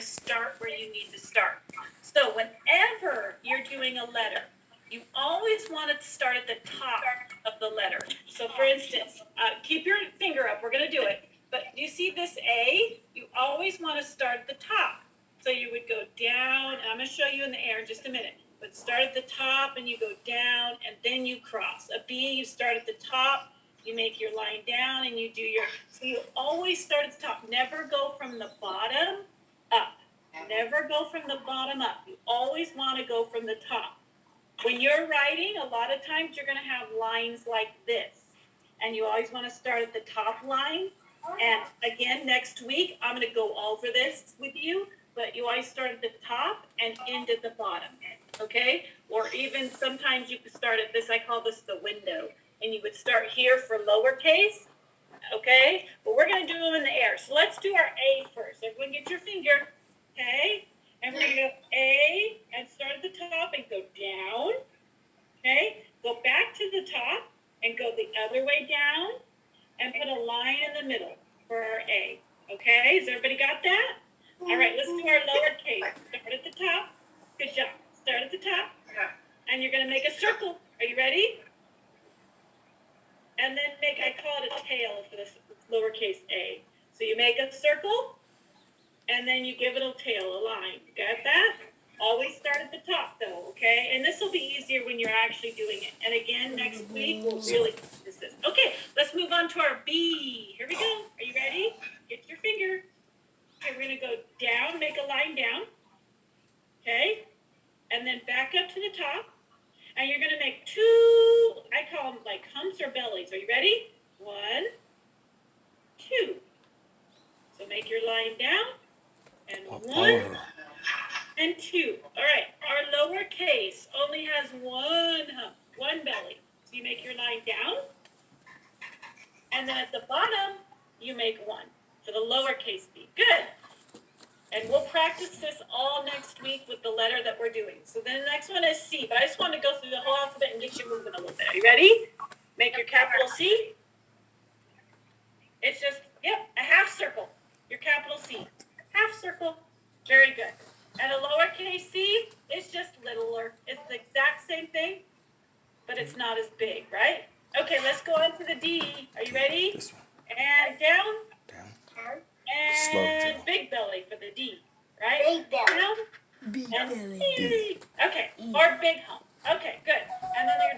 start where you need to start. So whenever you're doing a letter, you always want to start at the top of the letter. So for instance, keep your finger up. We're going to do it. But you see this A? You always want to start at the top. So you would go down, and I'm going to show you in the air in just a minute. But start at the top, and you go down, and then you cross. A B, you start at the top, you make your line down, and you do your... So you always start at the top. Never go from the bottom up. Never go from the bottom up. You always want to go from the top. When you're writing, a lot of times you're going to have lines like this. And you always want to start at the top line. And again, next week, I'm going to go over this with you. But you always start at the top and end at the bottom, okay? Or even sometimes you could start at this, I call this the window. And you would start here for lowercase, okay? But we're going to do them in the air. So let's do our A first. Everyone get your finger, okay? And we're going to go A and start at the top and go down, okay? Go back to the top and go the other way down and put a line in the middle for our A, okay? Has everybody got that? All right, let's do our lowercase. Start at the top. Good job. Start at the top. And you're going to make a circle. Are you ready? And then make, I call it a tail for this lowercase a. So you make a circle, and then you give it a tail, a line. You got that? Always start at the top, though, okay? And this will be easier when you're actually doing it. And again, next week, we'll really practice this. Okay, let's move on to our B. Here we go. Are you ready? Get your finger. Okay, we're going to go down, make a line down, okay? And then back up to the top. And you're going to make two, I call them like humps or bellies. Are you ready? 1, 2. So make your line down. And 1 and 2. All right, our lowercase only has one hump, one belly. So you make your line down. And then at the bottom, you make 1. For the lowercase b. Good. And we'll practice this all next week with the letter that we're doing. So then the next one is C. But I just want to go through the whole alphabet and get you moving a little bit. Are you ready? Make your capital C. It's just, yep, a half circle. Your capital C. Half circle. Very good. And a lowercase c is just littler. It's the exact same thing, but it's not as big, right? Okay, let's go on to the D. Are you ready? This one. And down. Slow And down. big belly for the D, right? Big belly. Down Big and belly. C. Okay, or big hump. Okay, good. And then your